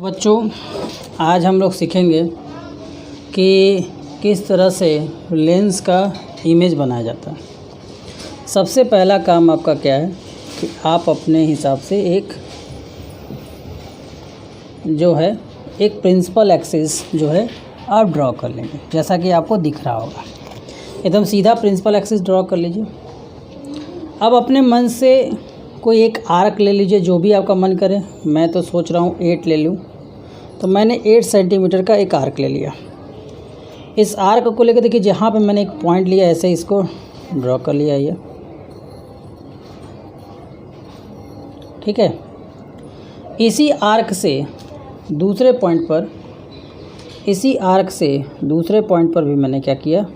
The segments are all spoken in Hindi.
बच्चों, आज हम लोग सीखेंगे कि किस तरह से लेंस का इमेज बनाया जाता है। सबसे पहला काम आपका क्या है कि आप अपने हिसाब से एक प्रिंसिपल एक्सिस आप ड्रॉ कर लेंगे। जैसा कि आपको दिख रहा होगा, एकदम सीधा प्रिंसिपल एक्सिस ड्रॉ कर लीजिए। अब अपने मन से कोई एक आर्क ले लीजिए, जो भी आपका मन करे। मैं तो सोच रहा हूँ 8 ले लूँ, तो मैंने 8 सेंटीमीटर का एक आर्क ले लिया। इस आर्क को लेकर देखिए, जहाँ पे मैंने एक पॉइंट लिया ऐसे इसको ड्रॉ कर लिया ये, ठीक है। इसी आर्क से दूसरे पॉइंट पर भी मैंने क्या किया,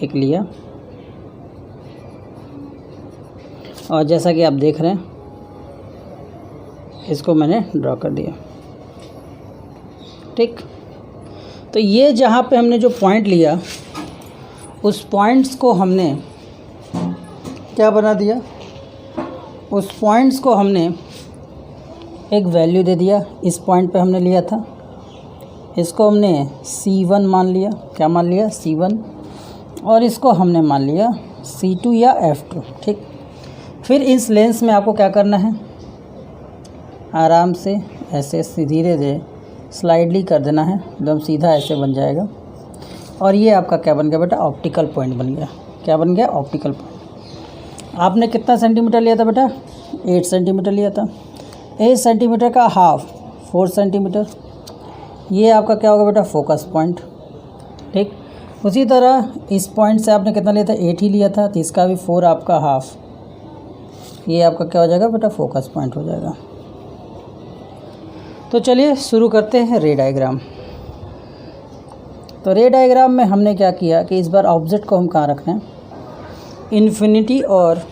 एक लिया, और जैसा कि आप देख रहे हैं इसको मैंने ड्रॉ कर दिया, ठीक। तो ये जहाँ पे हमने जो पॉइंट लिया, उस पॉइंट्स को हमने क्या बना दिया, उस पॉइंट्स को हमने एक वैल्यू दे दिया। इस पॉइंट पे हमने लिया था, इसको हमने C1 मान लिया। क्या मान लिया? C1। और इसको हमने मान लिया C2 या F2, ठीक। फिर इस लेंस में आपको क्या करना है, आराम से ऐसे धीरे धीरे स्लाइडली कर देना है, एकदम सीधा ऐसे बन जाएगा। और ये आपका क्या बन गया बेटा? ऑप्टिकल पॉइंट बन गया। क्या बन गया? Optical point. आपने कितना सेंटीमीटर लिया था बेटा? 8 सेंटीमीटर लिया था। 8 सेंटीमीटर का हाफ 4 सेंटीमीटर। ये आपका क्या होगा बेटा? फोकस पॉइंट, ठीक। उसी तरह इस पॉइंट से आपने कितना लिया था? 8 ही लिया था, तो इसका भी 4 आपका हाफ, ये आपका क्या हो जाएगा बेटा? फोकस पॉइंट हो जाएगा। तो चलिए शुरू करते हैं रे डायग्राम। तो रे डायग्राम में हमने क्या किया कि इस बार ऑब्जेक्ट को हम कहाँ रख रहे हैं? इन्फिनिटी और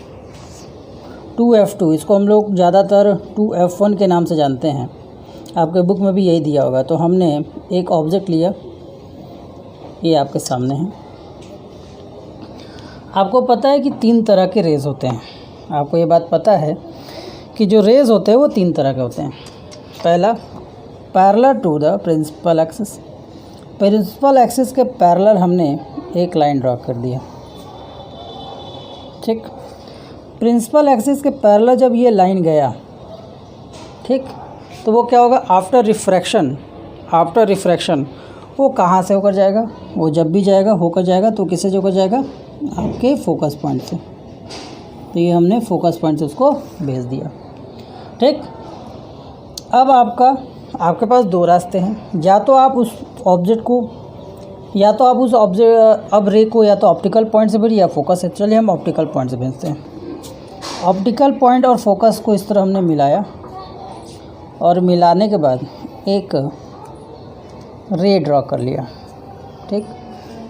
2F2, इसको हम लोग ज़्यादातर 2F1 के नाम से जानते हैं। आपके बुक में भी यही दिया होगा। तो हमने एक ऑब्जेक्ट लिया, ये आपके सामने है। आपको पता है कि 3 तरह के रेज़ होते हैं। आपको ये बात पता है कि जो रेज़ होते हैं वो 3 तरह के होते हैं। पहला, parallel to the principal axis. Principal axis के पैरेलल हमने एक लाइन ड्रॉ कर दिया, ठीक। प्रिंसिपल एक्सिस के पैरेलल जब ये लाइन गया, ठीक, तो वो क्या होगा? आफ्टर रिफ्रैक्शन वो कहाँ से होकर जाएगा? वो जब भी होकर जाएगा तो किससे होकर जाएगा? आपके फोकस पॉइंट से। तो ये हमने फोकस पॉइंट से उसको भेज दिया, ठीक। अब आपके पास 2 रास्ते हैं। या तो आप उस ऑब्जेक्ट को, अब रे को या तो ऑप्टिकल पॉइंट से भेजिए या फोकस से। चलिए हम ऑप्टिकल पॉइंट से भेजते हैं। ऑप्टिकल पॉइंट और फोकस को इस तरह हमने मिलाया, और मिलाने के बाद एक रे ड्रॉ कर लिया, ठीक।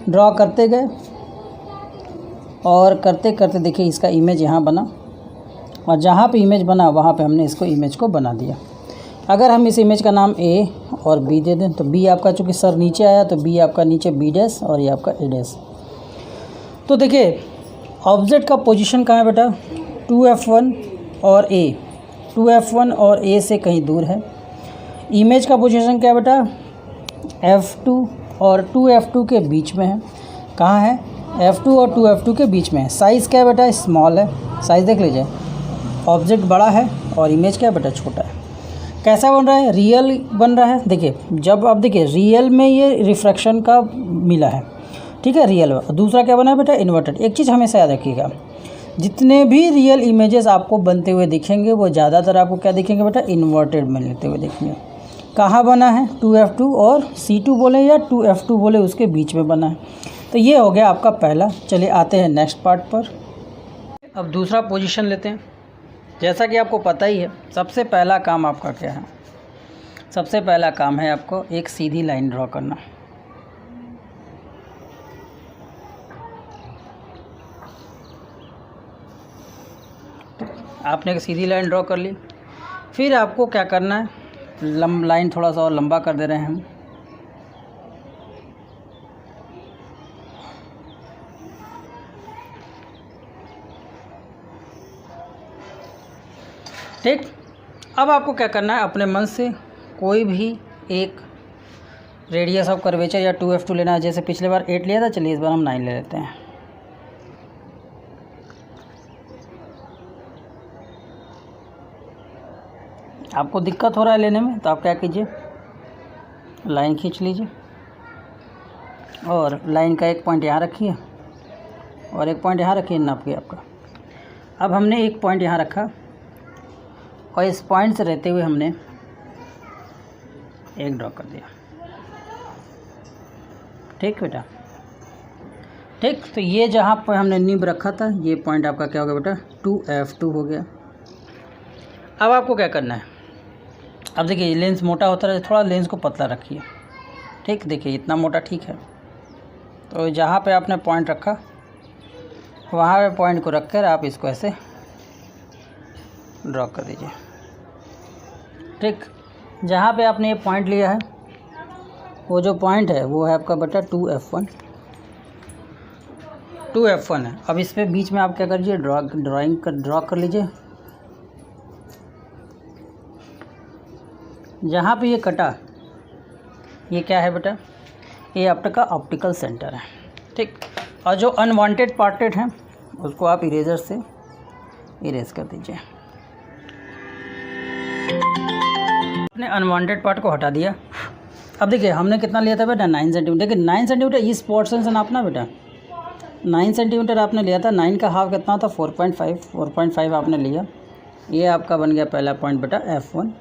ड्रॉ करते गए और करते करते देखिए इसका इमेज यहाँ बना, और जहाँ पे इमेज बना वहाँ पे हमने इसको इमेज को बना दिया। अगर हम इस इमेज का नाम A और B दे दें, तो B आपका चूँकि सर नीचे आया तो B आपका नीचे B' और ये आपका A'। तो देखिए ऑब्जेक्ट का पोजीशन कहाँ है बेटा? 2F1 और A। 2F1 और A से कहीं दूर है। इमेज का पोजीशन क्या है बेटा? F2 और 2F2 के बीच में है। कहाँ है? F2 और 2F2 के बीच में है। साइज़ क्या है बेटा? स्मॉल है। साइज़ देख लीजिए, ऑब्जेक्ट बड़ा है और इमेज क्या है बेटा? छोटा है। कैसा बन रहा है? रियल बन रहा है। देखिए जब आप देखिए रियल में ये रिफ्रैक्शन का मिला है, ठीक है, रियल में। दूसरा क्या बना है बेटा? इन्वर्टेड। एक चीज़ हमेशा याद रखिएगा, जितने भी रियल इमेजेस आपको बनते हुए दिखेंगे वो ज़्यादातर आपको क्या दिखेंगे बेटा? इन्वर्टेड में लेते हुए दिखेंगे। कहाँ बना है? 2F2 और C2 बोले या 2F2 बोले, उसके बीच में बना है। तो ये हो गया आपका पहला। चलिए आते हैं नेक्स्ट पार्ट पर। अब दूसरा पोजीशन लेते हैं। जैसा कि आपको पता ही है, सबसे पहला काम आपका क्या है? सबसे पहला काम है आपको एक सीधी लाइन ड्रॉ करना। आपने एक सीधी लाइन ड्रॉ कर ली। फिर आपको क्या करना है? लाइन थोड़ा सा और लंबा कर दे रहे हैं हम। ठीक। अब आपको क्या करना है, अपने मन से कोई भी एक रेडियस ऑफ कर्वेचर या 2f2 लेना है। जैसे पिछले बार 8 लिया था, चलिए इस बार हम 9 ले लेते हैं। आपको दिक्कत हो रहा है लेने में तो आप क्या कीजिए, लाइन खींच लीजिए और लाइन का एक पॉइंट यहाँ रखिए और एक पॉइंट यहाँ रखिए नाप के आपका। अब हमने एक पॉइंट यहाँ रखा और इस पॉइंट से रहते हुए हमने एक ड्रॉ कर दिया। ठीक बेटा, ठीक। तो ये जहाँ पर हमने नींव रखा था, ये पॉइंट आपका क्या हो गया बेटा, 2f2 हो गया। अब आपको क्या करना है, अब देखिए लेंस मोटा होता है, थोड़ा लेंस को पतला रखिए। ठीक, देखिए इतना मोटा ठीक है। तो जहाँ पे आपने पॉइंट रखा वहाँ पे पॉइंट को रख कर आप इसको ऐसे ड्रॉ कर दीजिए। ठीक, जहाँ पे आपने ये पॉइंट लिया है वो जो पॉइंट है वो है आपका बेटा 2f1 है। अब इस पे बीच में आप क्या करिए, ड्रॉ कर लीजिए। जहाँ पे ये कटा, ये क्या है बेटा, ये आपका ऑप्टिकल सेंटर है। ठीक, और जो अनवांटेड पार्टेड हैं उसको आप इरेजर से इरेज कर दीजिए। अपने अनवांटेड पार्ट को हटा दिया। अब देखिए हमने कितना लिया था बेटा, 9 सेंटीमीटर। देखिए 9 सेंटीमीटर इस पोर्शन से नापना बेटा, 9 सेंटीमीटर आपने लिया था। 9 का हाफ कितना था, 4.5 आपने लिया। ये आपका बन गया पहला पॉइंट बेटा f1।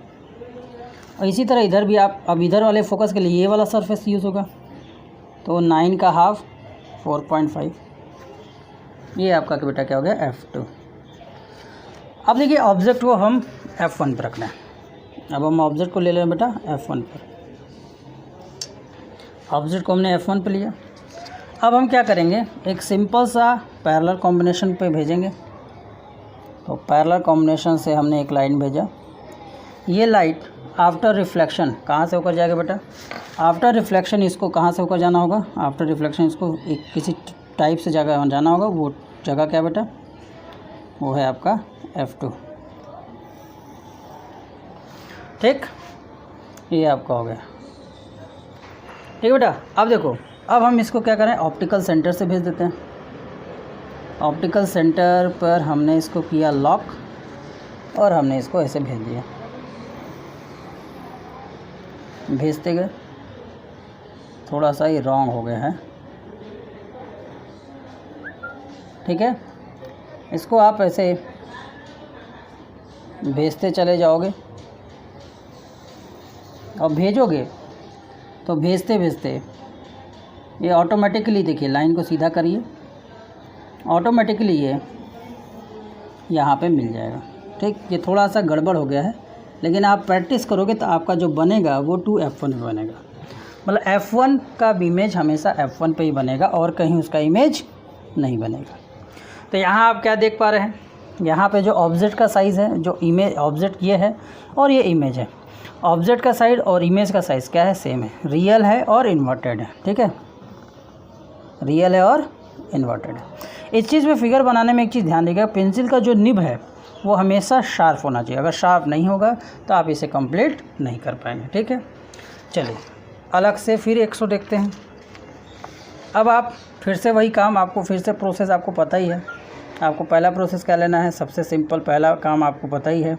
और इसी तरह इधर भी आप, अब इधर वाले फोकस के लिए ये वाला सरफेस यूज़ होगा, तो 9 का हाफ 4.5, ये आपका बेटा क्या हो गया, f2। अब देखिए ऑब्जेक्ट को हम f1 पर रखना है। अब हम ऑब्जेक्ट को ले लें बेटा f1 पर। ऑब्जेक्ट को हमने f1 पे लिया। अब हम क्या करेंगे, एक सिंपल सा पैरेलल कॉम्बिनेशन पे भेजेंगे। तो पैरेलल कॉम्बिनेशन से हमने एक लाइन भेजा। ये लाइट आफ्टर रिफ्लेक्शन कहाँ से होकर जाएगा बेटा, आफ्टर रिफ्लेक्शन इसको कहाँ से होकर जाना होगा, आफ्टर रिफ्लेक्शन इसको एक किसी टाइप से जगह जाना होगा। वो जगह क्या बेटा, वो है आपका f2। ठीक, ये आपका हो गया। ठीक बेटा, अब देखो, अब हम इसको क्या करें, ऑप्टिकल सेंटर से भेज देते हैं। ऑप्टिकल सेंटर पर हमने इसको किया लॉक और हमने इसको ऐसे भेज दिया। भेजते गए, थोड़ा सा ही रॉन्ग हो गया है। ठीक है, इसको आप ऐसे भेजते चले जाओगे और भेजोगे तो भेजते भेजते ये ऑटोमेटिकली, देखिए लाइन को सीधा करिए, ऑटोमेटिकली ये यहाँ पे मिल जाएगा। ठीक, ये थोड़ा सा गड़बड़ हो गया है, लेकिन आप प्रैक्टिस करोगे तो आपका जो बनेगा वो 2f1 पे बनेगा। मतलब f1 का इमेज हमेशा f1 पे ही बनेगा और कहीं उसका इमेज नहीं बनेगा। तो यहाँ आप क्या देख पा रहे हैं, यहाँ पे जो ऑब्जेक्ट का साइज़ है, जो इमेज ऑब्जेक्ट ये है और ये इमेज है, ऑब्जेक्ट का साइड और इमेज का साइज़ क्या है, सेम है, रियल है और इन्वर्टेड है। ठीक है, रियल है और इन्वर्टेड है। इस चीज़ में फिगर बनाने में एक चीज़ ध्यान दीजिएगा, पेंसिल का जो निब है वो हमेशा शार्प होना चाहिए। अगर शार्प नहीं होगा तो आप इसे कंप्लीट नहीं कर पाएंगे। ठीक है, चलिए अलग से फिर 100 देखते हैं। अब आप फिर से वही काम, आपको फिर से प्रोसेस आपको पता ही है। आपको पहला प्रोसेस क्या लेना है, सबसे सिंपल पहला काम आपको पता ही है।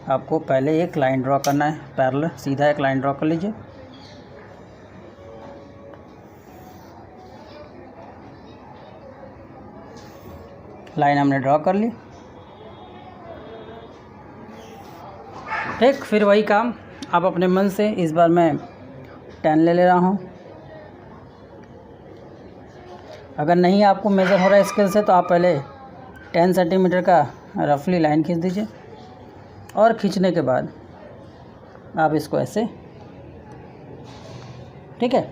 आपको पहले एक लाइन ड्रॉ करना है, पैरेलल सीधा एक लाइन ड्रॉ कर लीजिए। लाइन हमने ड्रॉ कर ली। ठीक, फिर वही काम आप अपने मन से, इस बार मैं 10 ले रहा हूँ। अगर नहीं आपको मेज़र हो रहा है स्केल से तो आप पहले 10 सेंटीमीटर का रफली लाइन खींच दीजिए और खींचने के बाद आप इसको ऐसे, ठीक है,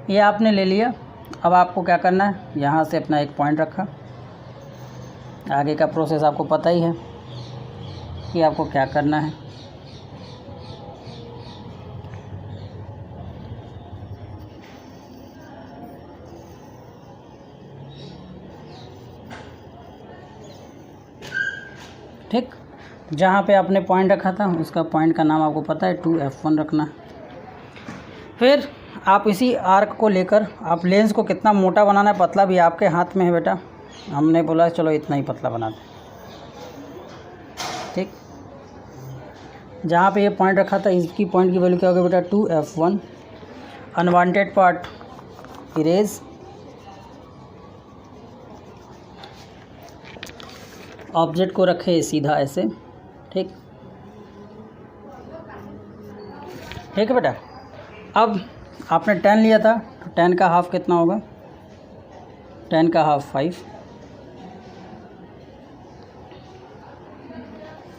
ये आपने ले लिया। अब आपको क्या करना है, यहाँ से अपना एक पॉइंट रखा। आगे का प्रोसेस आपको पता ही है कि आपको क्या करना है। ठीक, जहाँ पे आपने पॉइंट रखा था उसका पॉइंट का नाम आपको पता है, 2f1 रखना है। फिर आप इसी आर्क को लेकर आप लेंस को कितना मोटा बनाना है पतला भी आपके हाथ में है बेटा। हमने बोला चलो इतना ही पतला बना दें, ठीक। जहाँ पे ये पॉइंट रखा था इसकी पॉइंट की वैल्यू क्या होगी बेटा 2f1। Unwanted part erase, object को रखे सीधा ऐसे, ठीक ठीक है बेटा। अब आपने 10 लिया था तो 10 का हाफ कितना होगा, 10 का हाफ 5।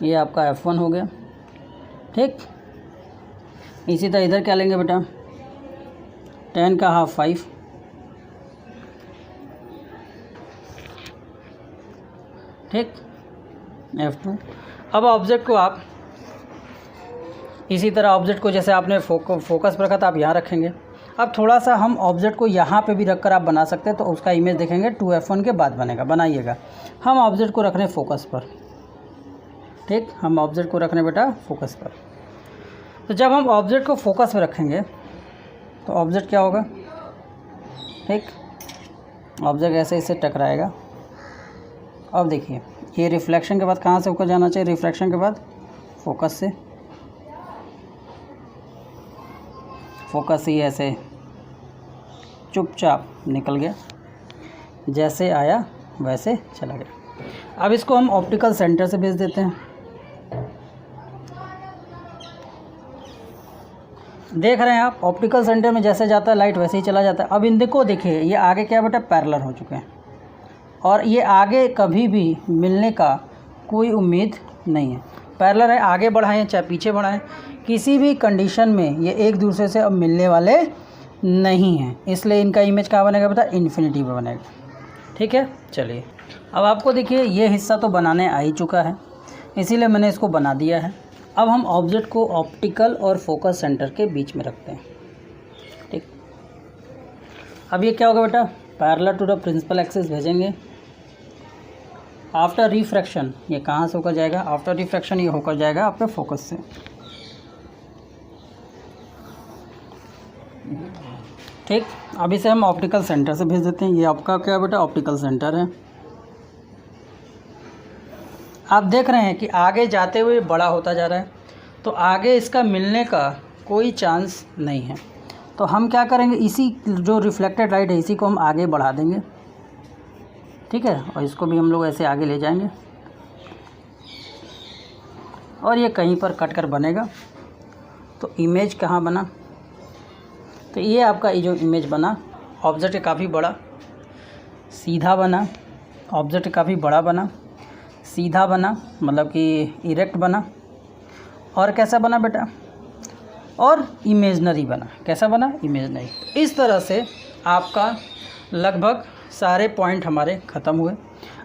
ये आपका f1 हो गया, ठीक। इसी तरह इधर क्या लेंगे बेटा, 10 का हाफ 5, ठीक, f2। अब ऑब्जेक्ट को आप इसी तरह ऑब्जेक्ट को जैसे आपने फोकस पर रखा था आप यहाँ रखेंगे। अब थोड़ा सा हम ऑब्जेक्ट को यहाँ पे भी रखकर आप बना सकते हैं, तो उसका इमेज देखेंगे 2f1 के बाद बनेगा। बनाइएगा, हम ऑब्जेक्ट को रख रहे हैं फोकस पर, ठीक। हम ऑब्जेक्ट को रख रहे हैं बेटा फोकस पर। तो जब हम ऑब्जेक्ट को फोकस पर रखेंगे तो ऑब्जेक्ट क्या होगा, ठीक, ऑब्जेक्ट ऐसे इससे टकराएगा। अब देखिए ये रिफ्लेक्शन के बाद कहाँ से होकर जाना चाहिए, रिफ्लेक्शन के बाद फोकस से, फोकस ही ऐसे चुपचाप निकल गया, जैसे आया वैसे चला गया। अब इसको हम ऑप्टिकल सेंटर से भेज देते हैं। देख रहे हैं आप ऑप्टिकल सेंटर में जैसे जाता है लाइट वैसे ही चला जाता है। अब इन देखो, देखिए ये आगे क्या बेटा पैरेलल हो चुके हैं और ये आगे कभी भी मिलने का कोई उम्मीद नहीं है। पैरेलल है, आगे बढ़ाएं चाहे पीछे बढ़ाएं, किसी भी कंडीशन में ये एक दूसरे से अब मिलने वाले नहीं हैं। इसलिए इनका इमेज कहाँ बनेगा बेटा, इन्फिनिटी पे बनेगा, ठीक है। चलिए अब आपको देखिए ये हिस्सा तो बनाने आ ही चुका है, इसीलिए मैंने इसको बना दिया है। अब हम ऑब्जेक्ट को ऑप्टिकल और फोकस सेंटर के बीच में रखते हैं, ठीक। अब ये क्या होगा बेटा, parallel to the principal axis भेजेंगे। आफ्टर रिफ्रैक्शन ये कहाँ से होकर जाएगा, आफ्टर रिफ्रैक्शन ये होकर जाएगा आपके फोकस से, ठीक। अब इसे हम ऑप्टिकल सेंटर से भेज देते हैं। ये आपका क्या बेटा ऑप्टिकल सेंटर है। आप देख रहे हैं कि आगे जाते हुए बड़ा होता जा रहा है, तो आगे इसका मिलने का कोई चांस नहीं है। तो हम क्या करेंगे, इसी जो रिफ्लेक्टेड लाइट है इसी को हम आगे बढ़ा देंगे, ठीक है। और इसको भी हम लोग ऐसे आगे ले जाएंगे और ये कहीं पर कट कर बनेगा। तो इमेज कहाँ बना, तो ये आपका ये जो इमेज बना ऑब्जेक्ट काफ़ी बड़ा सीधा बना, ऑब्जेक्ट काफ़ी बड़ा बना, सीधा बना, मतलब कि इरेक्ट बना। और कैसा बना बेटा, और इमेजनरी बना। कैसा बना, इमेजनरी। इस तरह से आपका लगभग सारे पॉइंट हमारे ख़त्म हुए।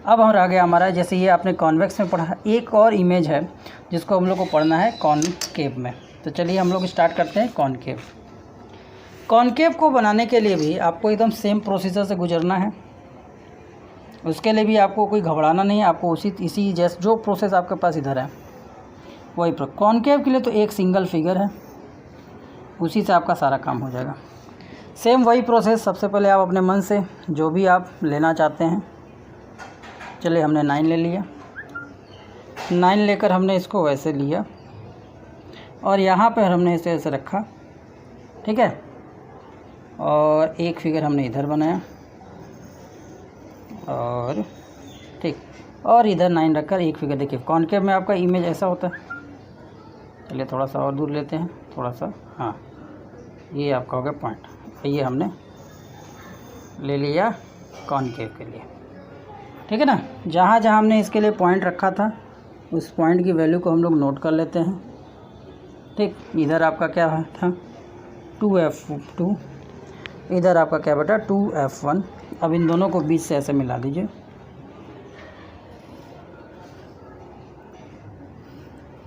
अब हम रह गया हमारा, जैसे ये आपने कॉन्वेक्स में पढ़ा, एक और इमेज है जिसको हम लोग को पढ़ना है कॉनकेव में। तो चलिए हम लोग स्टार्ट करते हैं कॉनकेव। कॉनकेव को बनाने के लिए भी आपको एकदम सेम प्रोसीजर से गुजरना है। उसके लिए भी आपको कोई घबराना नहीं है, आपको इसी जैसे जो प्रोसेस आपके पास इधर है वही कॉनकेव के लिए तो एक सिंगल फिगर है, उसी से आपका सारा काम हो जाएगा। सेम वही प्रोसेस। सबसे पहले आप अपने मन से जो भी आप लेना चाहते हैं, चलिए हमने 9 ले लिया। 9 लेकर हमने इसको वैसे लिया और यहाँ पर हमने इसे ऐसे रखा, ठीक है। और एक फिगर हमने इधर बनाया और ठीक, और इधर 9 रखकर एक फिगर। देखिए कॉनकेव में आपका इमेज ऐसा होता है। चलिए थोड़ा सा और दूर लेते हैं, थोड़ा सा, हाँ ये आपका हो गया पॉइंट। ये हमने ले लिया कॉनकेव के लिए, ठीक है ना। जहाँ जहाँ हमने इसके लिए पॉइंट रखा था उस पॉइंट की वैल्यू को हम लोग नोट कर लेते हैं, ठीक। इधर आपका क्या था 2f2, इधर आपका क्या बेटा 2f1। अब इन दोनों को बीच से ऐसे मिला दीजिए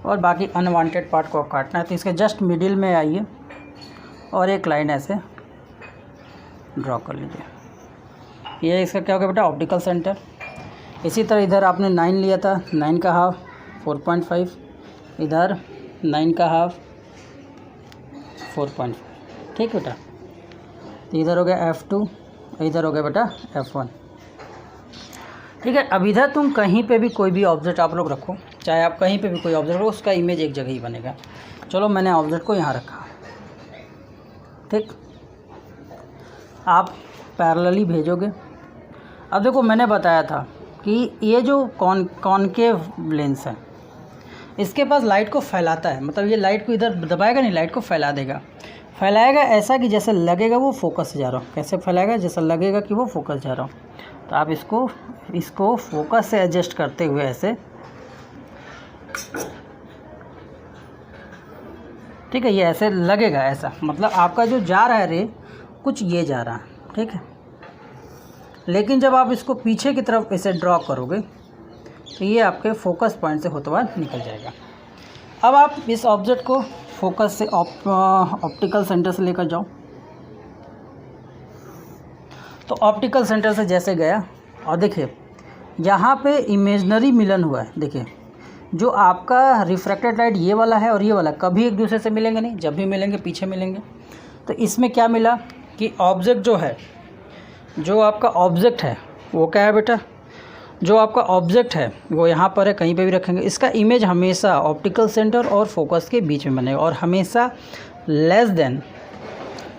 और बाकी अनवांटेड पार्ट को काटना है। तो इसके जस्ट मिडिल में आइए और एक लाइन ऐसे ड्रॉ कर लीजिए। ये इसका क्या होगा बेटा ऑप्टिकल सेंटर। इसी तरह इधर आपने 9 लिया था, 9 का हाफ 4.5, इधर 9 का हाफ 4.5, ठीक बेटा। तो इधर हो गया F2, इधर हो गया बेटा F1। ठीक है, अब इधर तुम कहीं पे भी कोई भी ऑब्जेक्ट आप लोग रखो, चाहे आप कहीं पे भी कोई ऑब्जेक्ट रखो, उसका इमेज एक जगह ही बनेगा। चलो मैंने ऑब्जेक्ट को यहाँ रखा, ठीक, आप पैरेलली भेजोगे। अब देखो मैंने बताया था कि ये जो कॉनकेव लेंस है, इसके पास लाइट को फैलाता है, मतलब ये लाइट को इधर दबाएगा नहीं, लाइट को फैला देगा। फैलाएगा ऐसा कि जैसे लगेगा वो फोकस से जा रहा हो। कैसे फैलाएगा? जैसा लगेगा कि वो फोकस जा रहा हो। तो आप इसको फोकस से एडजस्ट करते हुए ऐसे, ठीक है, ये ऐसे लगेगा, ऐसा मतलब आपका जो जा रहा है रे, कुछ ये जा रहा है, ठीक है। लेकिन जब आप इसको पीछे की तरफ ऐसे ड्रॉ करोगे तो ये आपके फोकस पॉइंट से होते हुए निकल जाएगा। अब आप इस ऑब्जेक्ट को फोकस से ऑप्टिकल सेंटर से लेकर जाओ। तो ऑप्टिकल सेंटर से जैसे गया, और देखिए यहाँ पे इमेजनरी मिलन हुआ है। देखिए जो आपका रिफ्रैक्टेड लाइट ये वाला है और ये वाला कभी एक दूसरे से मिलेंगे नहीं, जब भी मिलेंगे पीछे मिलेंगे। तो इसमें क्या मिला कि ऑब्जेक्ट जो है, जो आपका ऑब्जेक्ट है वो क्या है बेटा, जो आपका ऑब्जेक्ट है वो यहाँ पर है, कहीं पे भी रखेंगे, इसका इमेज हमेशा ऑप्टिकल सेंटर और फोकस के बीच में बनेगा, और हमेशा लेस देन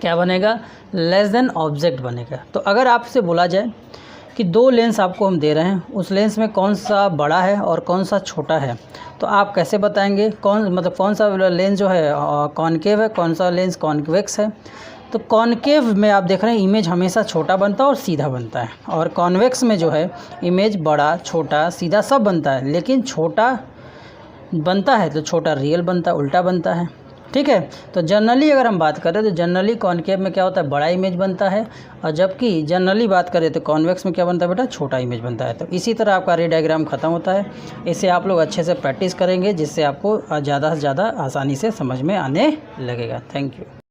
क्या बनेगा, लेस देन ऑब्जेक्ट बनेगा। तो अगर आपसे बोला जाए कि दो लेंस आपको हम दे रहे हैं, उस लेंस में कौन सा बड़ा है और कौन सा छोटा है, तो आप कैसे बताएंगे कौन सा लेंस जो है कॉनकेव है, कौन सा लेंस कॉन्वेक्स है। तो कॉनकेव में आप देख रहे हैं इमेज हमेशा छोटा बनता है और सीधा बनता है, और कॉन्वेक्स में जो है इमेज बड़ा छोटा सीधा सब बनता है। लेकिन छोटा बनता है तो छोटा रियल बनता है, उल्टा बनता है, ठीक है। तो जनरली अगर हम बात करें तो जनरली कॉनकेव में क्या होता है, बड़ा इमेज बनता है, और जबकि जनरली बात करें तो कॉन्वेक्स में क्या बनता है बेटा, छोटा इमेज बनता है। तो इसी तरह आपका रे डायग्राम ख़त्म होता है। इसे आप लोग अच्छे से प्रैक्टिस करेंगे, जिससे आपको ज़्यादा से ज़्यादा आसानी से समझ में आने लगेगा। Thank you.